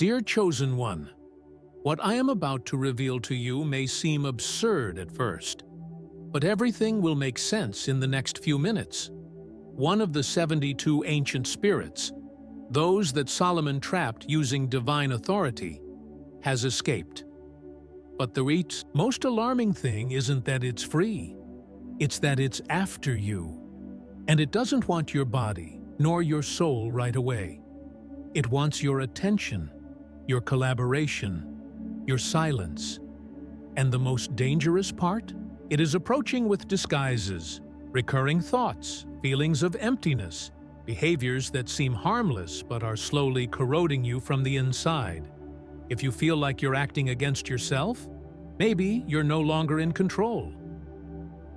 Dear Chosen One, what I am about to reveal to you may seem absurd at first, but everything will make sense in the next few minutes. One of the 72 ancient spirits, those that Solomon trapped using divine authority, has escaped. But the most alarming thing isn't that it's free, it's that it's after you. And it doesn't want your body, nor your soul right away. It wants your attention, your collaboration, your silence. And the most dangerous part? It is approaching with disguises, recurring thoughts, feelings of emptiness, behaviors that seem harmless but are slowly corroding you from the inside. If you feel like you're acting against yourself, maybe you're no longer in control.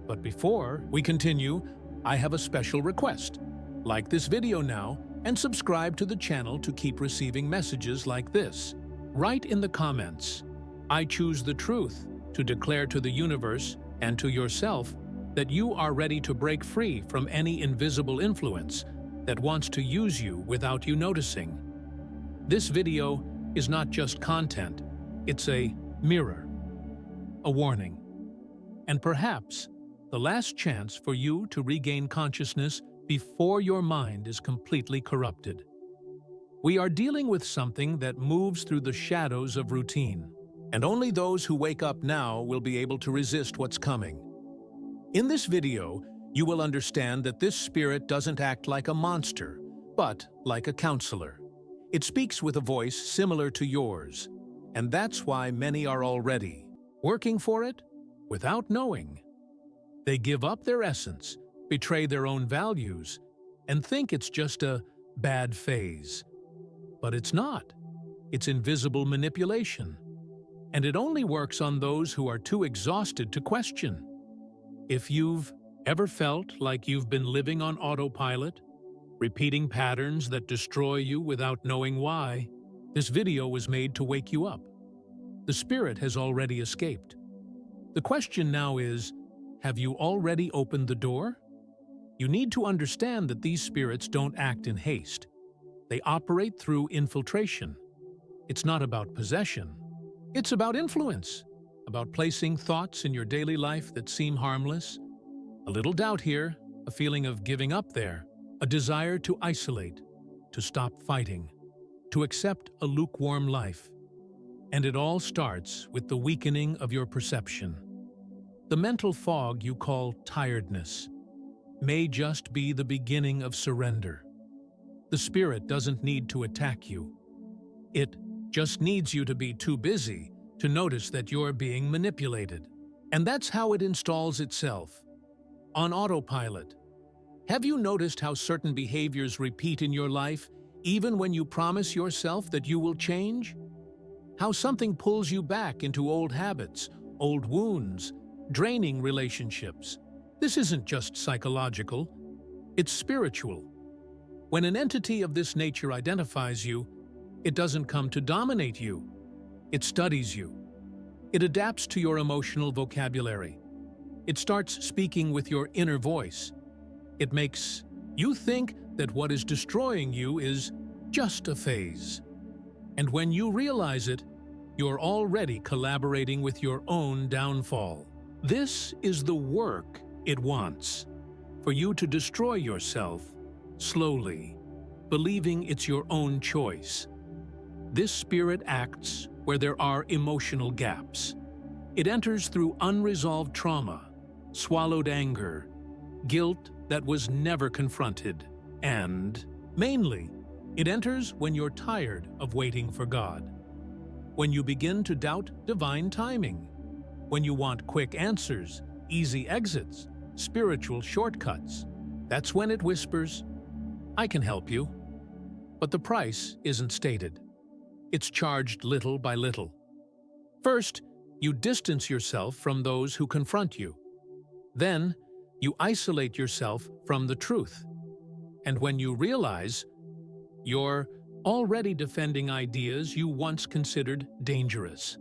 But before we continue, I have a special request. Like this video now and subscribe to the channel to keep receiving messages like this. Write in the comments, "I choose the truth," to declare to the universe and to yourself that you are ready to break free from any invisible influence that wants to use you without you noticing. This video is not just content, it's a mirror, a warning, and perhaps the last chance for you to regain consciousness before your mind is completely corrupted. We are dealing with something that moves through the shadows of routine, and only those who wake up now will be able to resist what's coming. In this video, you will understand that this spirit doesn't act like a monster, but like a counselor. It speaks with a voice similar to yours, and that's why many are already working for it without knowing. They give up their essence, betray their own values, and think it's just a bad phase. But it's not. It's invisible manipulation. And it only works on those who are too exhausted to question. If you've ever felt like you've been living on autopilot, repeating patterns that destroy you without knowing why, this video was made to wake you up. The spirit has already escaped. The question now is, have you already opened the door? You need to understand that these spirits don't act in haste. They operate through infiltration. It's not about possession. It's about influence, about placing thoughts in your daily life that seem harmless. A little doubt here, a feeling of giving up there, a desire to isolate, to stop fighting, to accept a lukewarm life. And it all starts with the weakening of your perception. The mental fog you call tiredness may just be the beginning of surrender. The spirit doesn't need to attack you. It just needs you to be too busy to notice that you're being manipulated. And that's how it installs itself, on autopilot. Have you noticed how certain behaviors repeat in your life, even when you promise yourself that you will change? How something pulls you back into old habits, old wounds, draining relationships. This isn't just psychological, it's spiritual. When an entity of this nature identifies you, it doesn't come to dominate you. It studies you. It adapts to your emotional vocabulary. It starts speaking with your inner voice. It makes you think that what is destroying you is just a phase. And when you realize it, you're already collaborating with your own downfall. This is the work it wants, for you to destroy yourself slowly, believing it's your own choice. This spirit acts where there are emotional gaps. It enters through unresolved trauma, swallowed anger, guilt that was never confronted, and, mainly, it enters when you're tired of waiting for God. When you begin to doubt divine timing. When you want quick answers, easy exits, spiritual shortcuts. That's when it whispers, "I can help you." But the price isn't stated. It's charged little by little. First, you distance yourself from those who confront you. Then, you isolate yourself from the truth. And when you realize you're already defending ideas you once considered dangerous.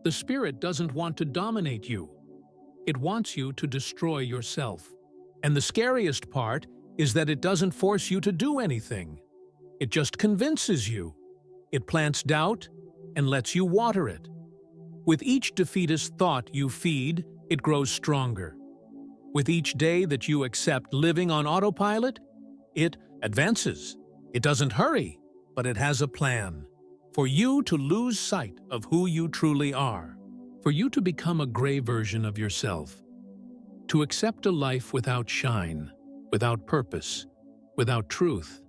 The spirit doesn't want to dominate you. It wants you to destroy yourself. And the scariest part is that it doesn't force you to do anything. It just convinces you. It plants doubt and lets you water it. With each defeatist thought you feed, it grows stronger. With each day that you accept living on autopilot, it advances. It doesn't hurry, but it has a plan. For you to lose sight of who you truly are. For you to become a gray version of yourself. To accept a life without shine, without purpose, without truth.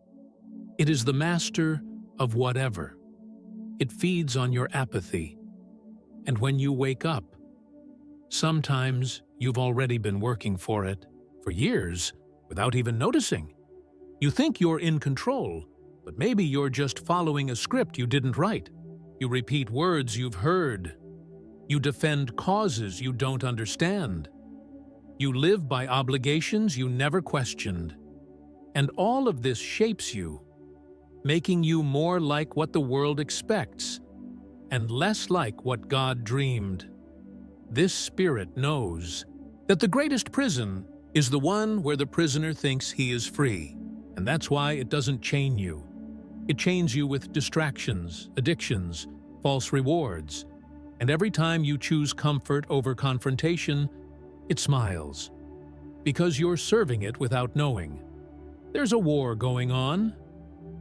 It is the master of whatever. It feeds on your apathy. And when you wake up, sometimes you've already been working for it for years without even noticing. You think you're in control, but maybe you're just following a script you didn't write. You repeat words you've heard. You defend causes you don't understand. You live by obligations you never questioned. And all of this shapes you, making you more like what the world expects and less like what God dreamed. This spirit knows that the greatest prison is the one where the prisoner thinks he is free, and that's why it doesn't chain you. It chains you with distractions, addictions, false rewards, and every time you choose comfort over confrontation, it smiles, because you're serving it without knowing. There's a war going on,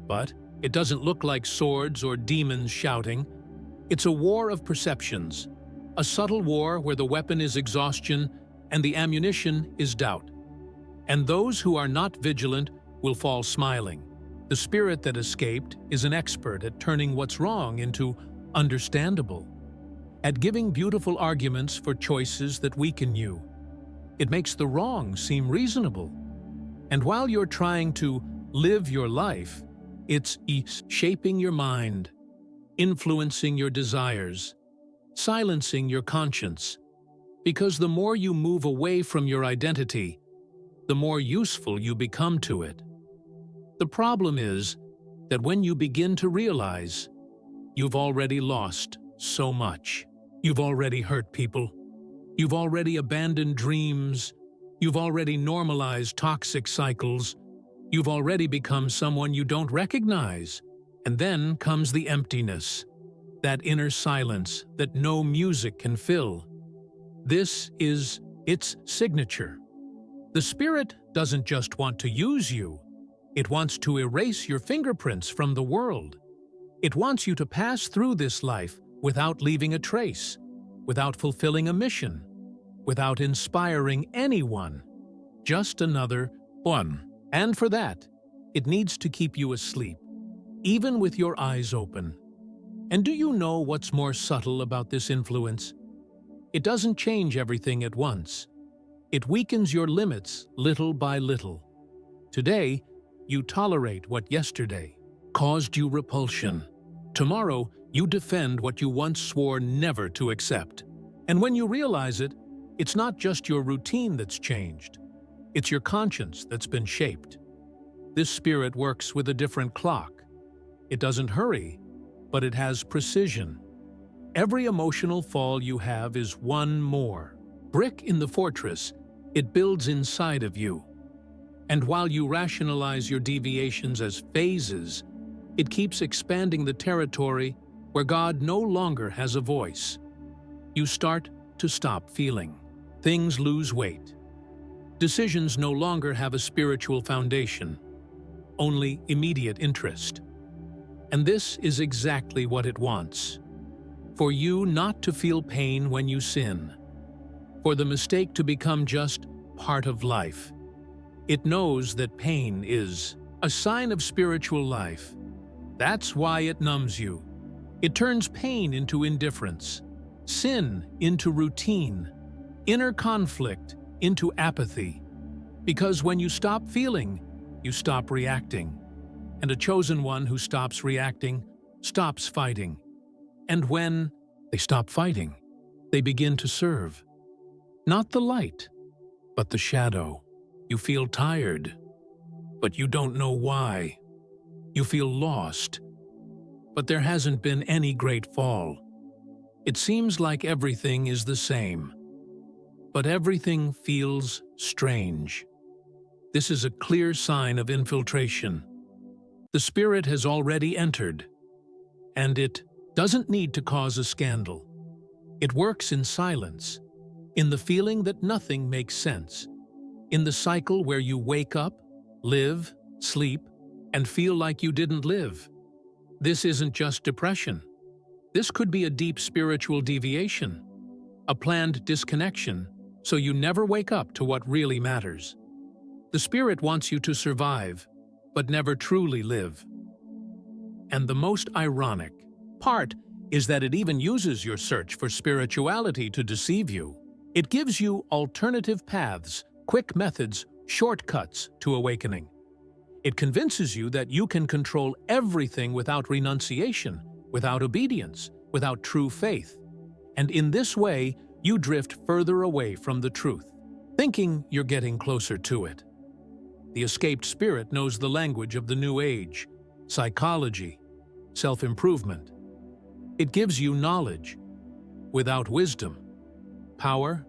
but it doesn't look like swords or demons shouting. It's a war of perceptions, a subtle war where the weapon is exhaustion and the ammunition is doubt. And those who are not vigilant will fall smiling. The spirit that escaped is an expert at turning what's wrong into understandable, at giving beautiful arguments for choices that weaken you. It makes the wrong seem reasonable. And while you're trying to live your life, it's shaping your mind, influencing your desires, silencing your conscience. Because the more you move away from your identity, the more useful you become to it. The problem is that when you begin to realize you've already lost so much, you've already hurt people, you've already abandoned dreams, you've already normalized toxic cycles, you've already become someone you don't recognize. And then comes the emptiness, that inner silence that no music can fill. This is its signature. The spirit doesn't just want to use you. It wants to erase your fingerprints from the world. It wants you to pass through this life without leaving a trace, without fulfilling a mission, without inspiring anyone. Just another one. And for that, it needs to keep you asleep, even with your eyes open. And do you know what's more subtle about this influence? It doesn't change everything at once. It weakens your limits little by little. Today, you tolerate what yesterday caused you repulsion. Tomorrow, you defend what you once swore never to accept. And when you realize it, it's not just your routine that's changed. It's your conscience that's been shaped. This spirit works with a different clock. It doesn't hurry, but it has precision. Every emotional fall you have is one more brick in the fortress it builds inside of you. And while you rationalize your deviations as phases, it keeps expanding the territory where God no longer has a voice. You start to stop feeling. Things lose weight. Decisions no longer have a spiritual foundation, only immediate interest. And this is exactly what it wants. For you not to feel pain when you sin. For the mistake to become just part of life. It knows that pain is a sign of spiritual life. That's why it numbs you. It turns pain into indifference, sin into routine, inner conflict into apathy. Because when you stop feeling, you stop reacting. And a chosen one who stops reacting stops fighting. And when they stop fighting, they begin to serve. Not the light, but the shadow. You feel tired, but you don't know why. You feel lost, but there hasn't been any great fall. It seems like everything is the same, but everything feels strange. This is a clear sign of infiltration. The spirit has already entered. And it doesn't need to cause a scandal. It works in silence, in the feeling that nothing makes sense, in the cycle where you wake up, live, sleep, and feel like you didn't live. This isn't just depression. This could be a deep spiritual deviation, a planned disconnection, so you never wake up to what really matters. The Spirit wants you to survive, but never truly live. And the most ironic part is that it even uses your search for spirituality to deceive you. It gives you alternative paths, quick methods, shortcuts to awakening. It convinces you that you can control everything without renunciation, without obedience, without true faith. And in this way, you drift further away from the truth, thinking you're getting closer to it. The escaped spirit knows the language of the New Age, psychology, self-improvement. It gives you knowledge without wisdom, power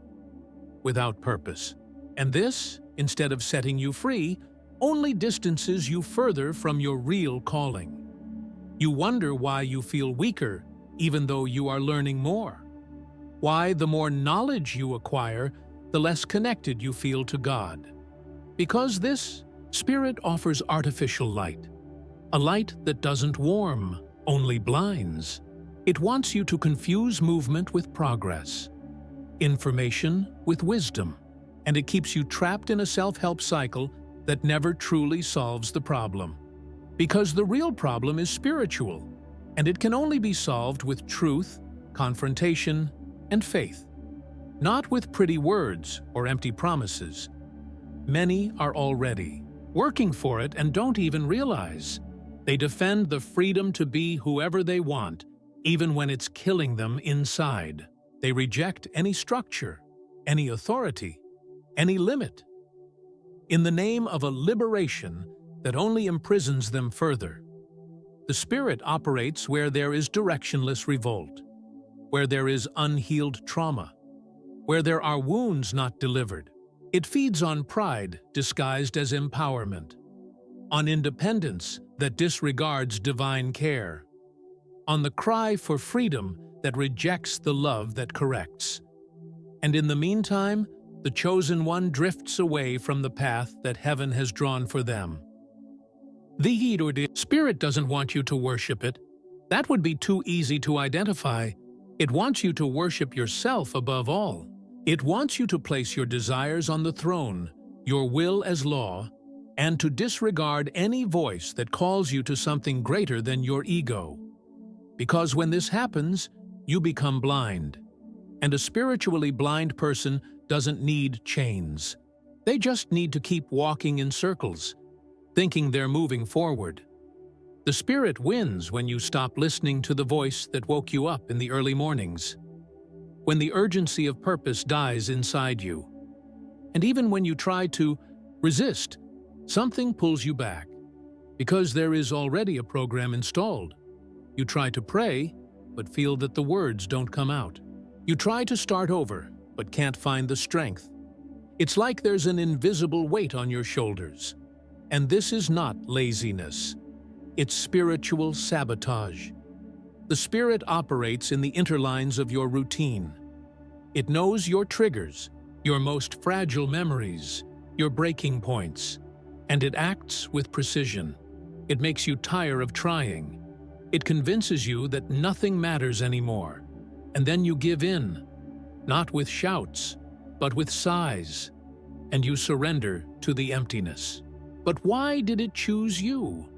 without purpose. And this, instead of setting you free, only distances you further from your real calling. You wonder why you feel weaker even though you are learning more. Why the more knowledge you acquire, the less connected you feel to God. Because this spirit offers artificial light, a light that doesn't warm, only blinds. It wants you to confuse movement with progress, information with wisdom, and it keeps you trapped in a self-help cycle that never truly solves the problem. Because the real problem is spiritual, and it can only be solved with truth, confrontation, and faith. Not with pretty words or empty promises. Many are already working for it and don't even realize. They defend the freedom to be whoever they want, even when it's killing them inside. They reject any structure, any authority, any limit, in the name of a liberation that only imprisons them further. The Spirit operates where there is directionless revolt, where there is unhealed trauma, where there are wounds not delivered. It feeds on pride disguised as empowerment, on independence that disregards divine care, on the cry for freedom that rejects the love that corrects. And in the meantime, the chosen one drifts away from the path that heaven has drawn for them. The Spirit doesn't want you to worship it. That would be too easy to identify. It wants you to worship yourself above all. It wants you to place your desires on the throne, your will as law, and to disregard any voice that calls you to something greater than your ego. Because when this happens, you become blind. And a spiritually blind person doesn't need chains. They just need to keep walking in circles, thinking they're moving forward. The Spirit wins when you stop listening to the voice that woke you up in the early mornings, when the urgency of purpose dies inside you. And even when you try to resist, something pulls you back, because there is already a program installed. You try to pray, but feel that the words don't come out. You try to start over, but can't find the strength. It's like there's an invisible weight on your shoulders. And this is not laziness. It's spiritual sabotage. The Spirit operates in the interlines of your routine. It knows your triggers, your most fragile memories, your breaking points, and it acts with precision. It makes you tire of trying. It convinces you that nothing matters anymore. And then you give in, not with shouts, but with sighs, and you surrender to the emptiness. But why did it choose you?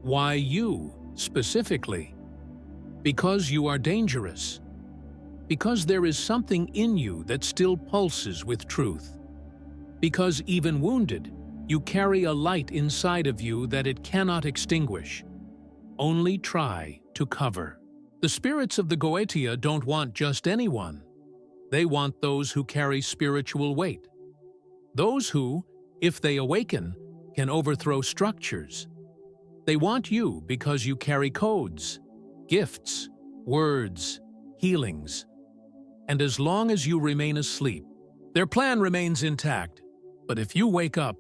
Why you, specifically? Because you are dangerous. Because there is something in you that still pulses with truth. Because even wounded, you carry a light inside of you that it cannot extinguish. Only try to cover. The spirits of the Goetia don't want just anyone. They want those who carry spiritual weight. Those who, if they awaken, can overthrow structures. They want you because you carry codes, gifts, words, healings. And as long as you remain asleep, their plan remains intact. But if you wake up,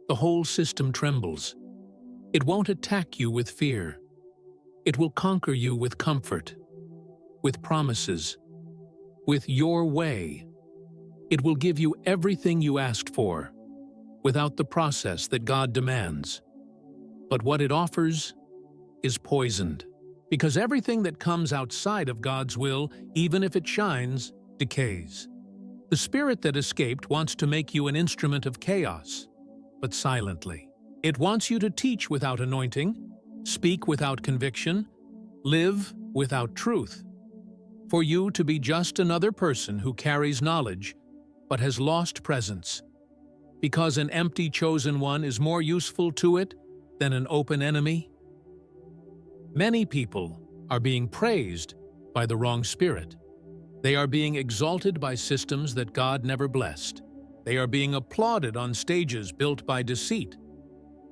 the whole system trembles. It won't attack you with fear. It will conquer you with comfort, with promises, with your way. It will give you everything you asked for, without the process that God demands. But what it offers is poisoned, because everything that comes outside of God's will, even if it shines, decays. The spirit that escaped wants to make you an instrument of chaos, but silently. It wants you to teach without anointing, speak without conviction, live without truth. For you to be just another person who carries knowledge, but has lost presence, because an empty chosen one is more useful to it than an open enemy. Many people are being praised by the wrong spirit. They are being exalted by systems that God never blessed. They are being applauded on stages built by deceit,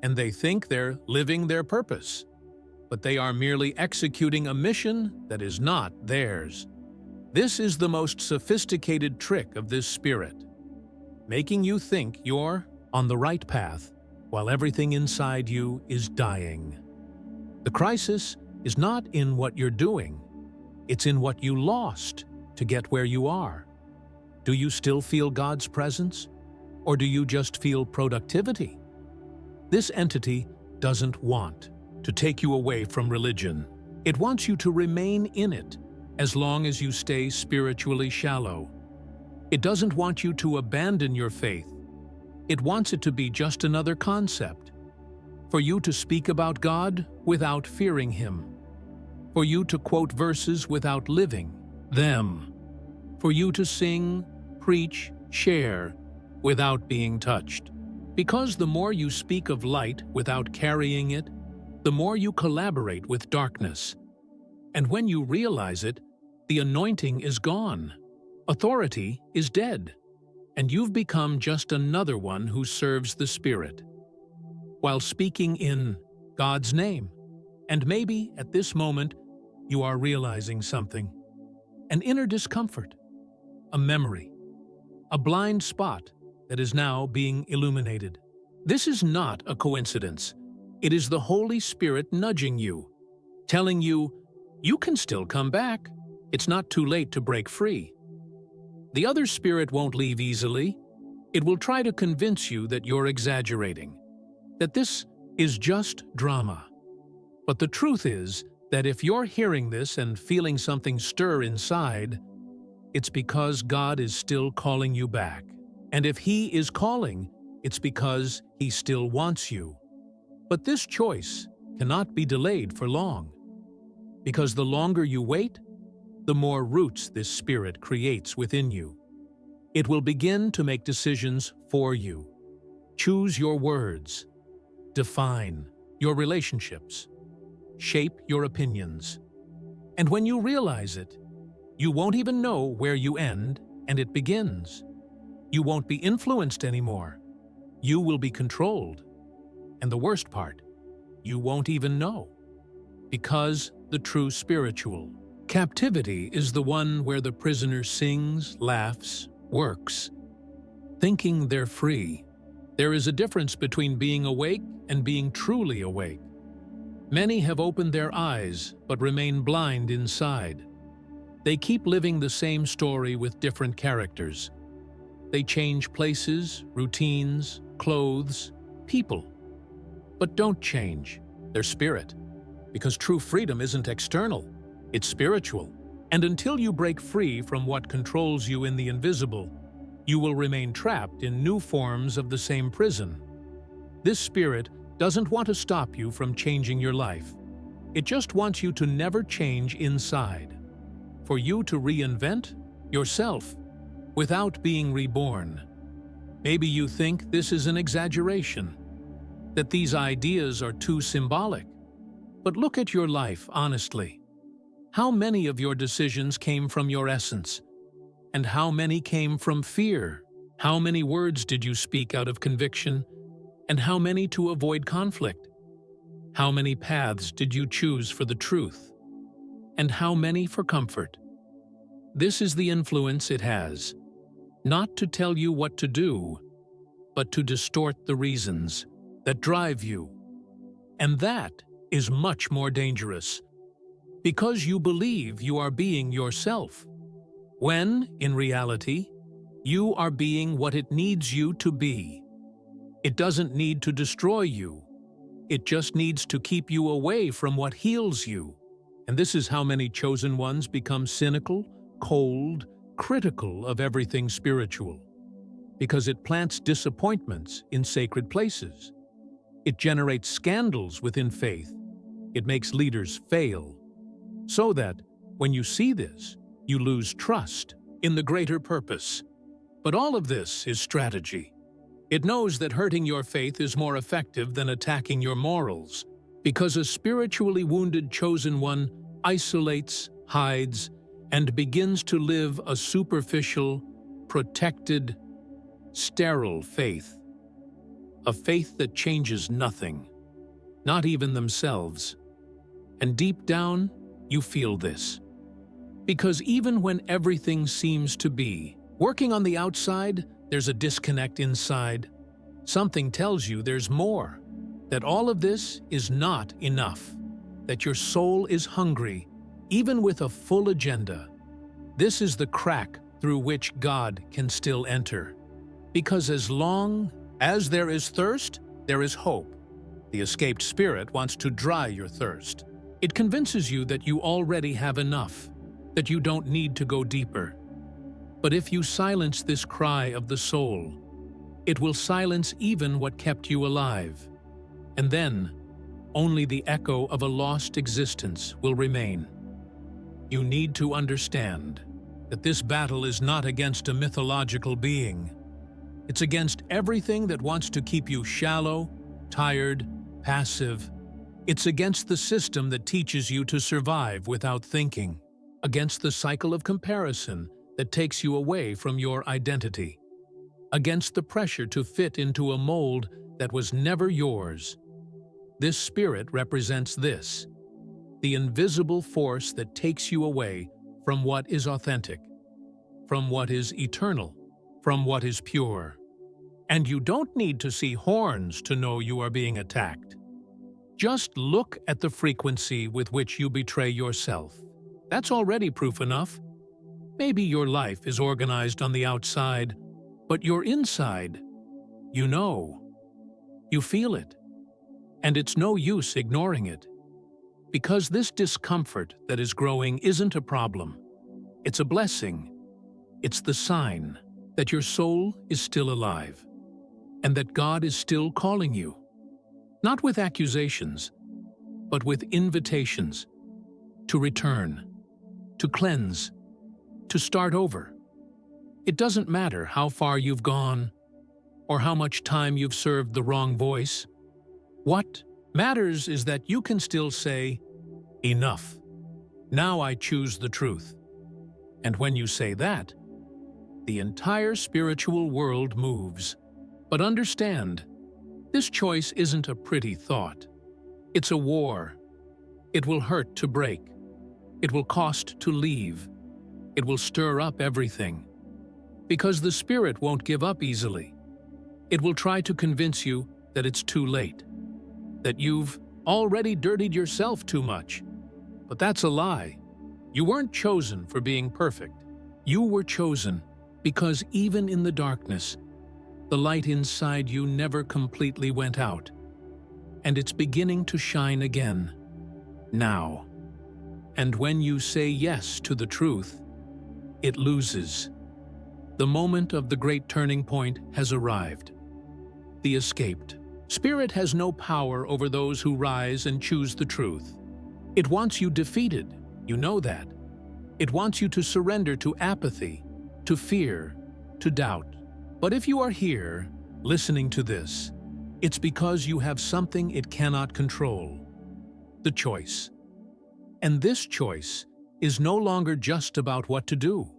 and they think they're living their purpose, but they are merely executing a mission that is not theirs. This is the most sophisticated trick of this spirit, making you think you're on the right path while everything inside you is dying. The crisis is not in what you're doing, it's in what you lost to get where you are. Do you still feel God's presence, or do you just feel productivity? This entity doesn't want to take you away from religion. It wants you to remain in it as long as you stay spiritually shallow. It doesn't want you to abandon your faith. It wants it to be just another concept. For you to speak about God without fearing Him. For you to quote verses without living them. For you to sing, preach, share without being touched. Because the more you speak of light without carrying it, the more you collaborate with darkness. And when you realize it, the anointing is gone. Authority is dead, and you've become just another one who serves the Spirit, while speaking in God's name. And maybe at this moment, you are realizing something. An inner discomfort, a memory, a blind spot that is now being illuminated. This is not a coincidence. It is the Holy Spirit nudging you, telling you, you can still come back. It's not too late to break free. The other spirit won't leave easily. It will try to convince you that you're exaggerating, that this is just drama. But the truth is that if you're hearing this and feeling something stir inside, it's because God is still calling you back. And if He is calling, it's because He still wants you. But this choice cannot be delayed for long, because the longer you wait, the more roots this spirit creates within you. It will begin to make decisions for you. Choose your words. Define your relationships. Shape your opinions. And when you realize it, you won't even know where you end and it begins. You won't be influenced anymore. You will be controlled. And the worst part, you won't even know. Because the true spiritual captivity is the one where the prisoner sings, laughs, works, thinking they're free. There is a difference between being awake and being truly awake. Many have opened their eyes but remain blind inside. They keep living the same story with different characters. They change places, routines, clothes, people. But don't change their spirit, because true freedom isn't external. It's spiritual. And until you break free from what controls you in the invisible, you will remain trapped in new forms of the same prison. This spirit doesn't want to stop you from changing your life. It just wants you to never change inside. For you to reinvent yourself without being reborn. Maybe you think this is an exaggeration, that these ideas are too symbolic. But look at your life honestly. How many of your decisions came from your essence? And how many came from fear? How many words did you speak out of conviction? And how many to avoid conflict? How many paths did you choose for the truth? And how many for comfort? This is the influence it has. Not to tell you what to do, but to distort the reasons that drive you. And that is much more dangerous because you believe you are being yourself, when, in reality, you are being what it needs you to be. It doesn't need to destroy you. It just needs to keep you away from what heals you. And this is how many chosen ones become cynical, cold, critical of everything spiritual. Because it plants disappointments in sacred places. It generates scandals within faith. It makes leaders fail. So that, when you see this, you lose trust in the greater purpose. But all of this is strategy. It knows that hurting your faith is more effective than attacking your morals, because a spiritually wounded chosen one isolates, hides, and begins to live a superficial, protected, sterile faith. A faith that changes nothing, not even themselves. And deep down, you feel this. Because even when everything seems to be working on the outside, there's a disconnect inside. Something tells you there's more, that all of this is not enough, that your soul is hungry, even with a full agenda. This is the crack through which God can still enter. Because as long as there is thirst, there is hope. The escaped spirit wants to dry your thirst. It convinces you that you already have enough, that you don't need to go deeper. But if you silence this cry of the soul, it will silence even what kept you alive. And then, only the echo of a lost existence will remain. You need to understand that this battle is not against a mythological being. It's against everything that wants to keep you shallow, tired, passive. It's against the system that teaches you to survive without thinking, against the cycle of comparison that takes you away from your identity, against the pressure to fit into a mold that was never yours. This spirit represents this, the invisible force that takes you away from what is authentic, from what is eternal, from what is pure. And you don't need to see horns to know you are being attacked. Just look at the frequency with which you betray yourself. That's already proof enough. Maybe your life is organized on the outside, but your inside, you know. You feel it. And it's no use ignoring it. Because this discomfort that is growing isn't a problem. It's a blessing. It's the sign that your soul is still alive, and that God is still calling you. Not with accusations, but with invitations to return, to cleanse, to start over. It doesn't matter how far you've gone or how much time you've served the wrong voice. What matters is that you can still say, "Enough. Now I choose the truth." And when you say that, the entire spiritual world moves. But understand, this choice isn't a pretty thought. It's a war. It will hurt to break. It will cost to leave. It will stir up everything. Because the spirit won't give up easily. It will try to convince you that it's too late, that you've already dirtied yourself too much. But that's a lie. You weren't chosen for being perfect. You were chosen because even in the darkness, the light inside you never completely went out. And it's beginning to shine again. Now. And when you say yes to the truth, it loses. The moment of the great turning point has arrived. The escaped spirit has no power over those who rise and choose the truth. It wants you defeated, you know that. It wants you to surrender to apathy, to fear, to doubt. But if you are here, listening to this, it's because you have something it cannot control. The choice. And this choice is no longer just about what to do.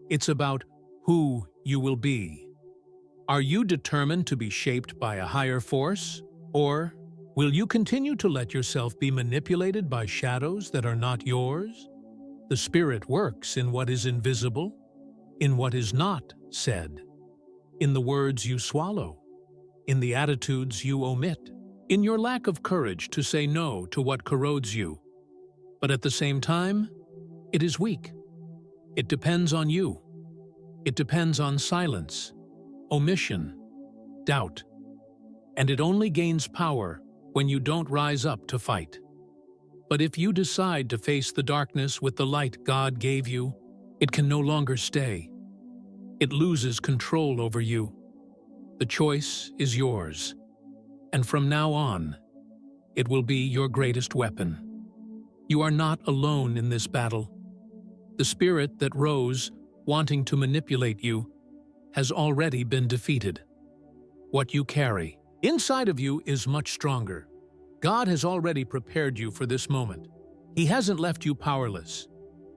It's about who you will be. Are you determined to be shaped by a higher force? Or will you continue to let yourself be manipulated by shadows that are not yours? The Spirit works in what is invisible, in what is not said, in the words you swallow, in the attitudes you omit, in your lack of courage to say no to what corrodes you. But at the same time, it is weak. It depends on you. It depends on silence, omission, doubt. And it only gains power when you don't rise up to fight. But if you decide to face the darkness with the light God gave you, it can no longer stay. It loses control over you. The choice is yours. And from now on, it will be your greatest weapon. You are not alone in this battle. The spirit that rose, wanting to manipulate you, has already been defeated. What you carry inside of you is much stronger. God has already prepared you for this moment. He hasn't left you powerless.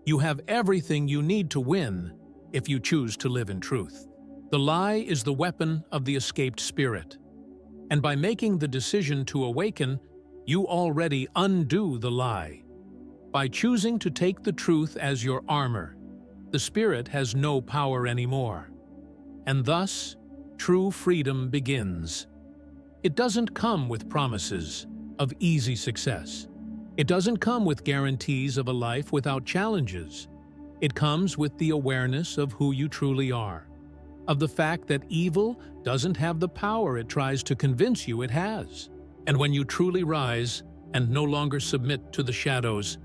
You have everything you need to win if you choose to live in truth. The lie is the weapon of the escaped spirit. And by making the decision to awaken, you already undo the lie. By choosing to take the truth as your armor, the spirit has no power anymore. And thus, true freedom begins. It doesn't come with promises of easy success. It doesn't come with guarantees of a life without challenges. It comes with the awareness of who you truly are, of the fact that evil doesn't have the power it tries to convince you it has. And when you truly rise and no longer submit to the shadows,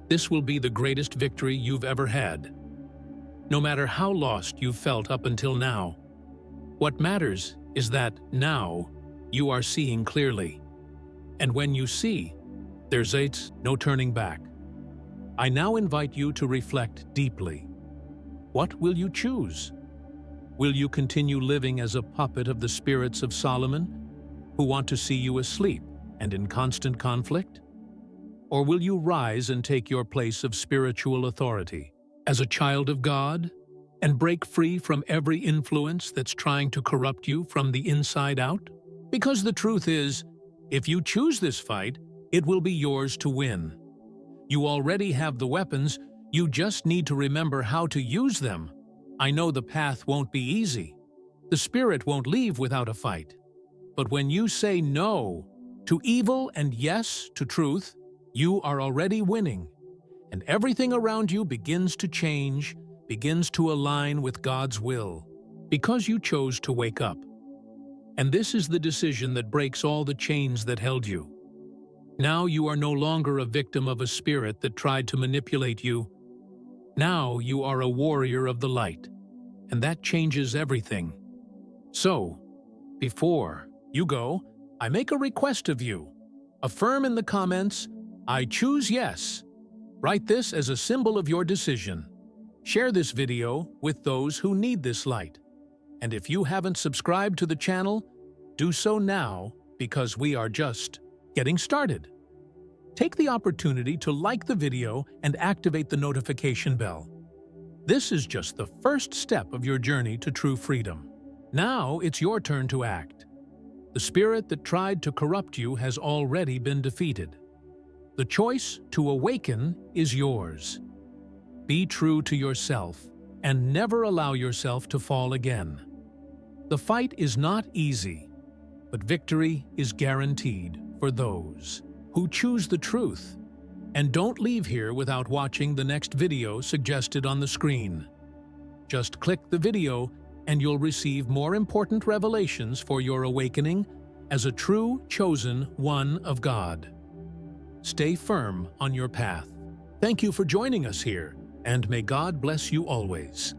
this will be the greatest victory you've ever had. No matter how lost you've felt up until now, what matters is that now you are seeing clearly. And when you see, there's no turning back. I now invite you to reflect deeply. What will you choose? Will you continue living as a puppet of the spirits of Solomon, who want to see you asleep and in constant conflict? Or will you rise and take your place of spiritual authority as a child of God and break free from every influence that's trying to corrupt you from the inside out? Because the truth is, if you choose this fight, it will be yours to win. You already have the weapons, you just need to remember how to use them. I know the path won't be easy. The spirit won't leave without a fight. But when you say no to evil and yes to truth, you are already winning. And everything around you begins to change, begins to align with God's will, because you chose to wake up. And this is the decision that breaks all the chains that held you. Now you are no longer a victim of a spirit that tried to manipulate you. Now you are a warrior of the light, and that changes everything. So, before you go, I make a request of you. Affirm in the comments, "I choose yes." Write this as a symbol of your decision. Share this video with those who need this light. And if you haven't subscribed to the channel, do so now, because we are just getting started. Take the opportunity to like the video and activate the notification bell. This is just the first step of your journey to true freedom. Now it's your turn to act. The spirit that tried to corrupt you has already been defeated. The choice to awaken is yours. Be true to yourself and never allow yourself to fall again. The fight is not easy, but victory is guaranteed for those who choose the truth. And don't leave here without watching the next video suggested on the screen. Just click the video and you'll receive more important revelations for your awakening as a true chosen one of God. Stay firm on your path. Thank you for joining us here, and may God bless you always.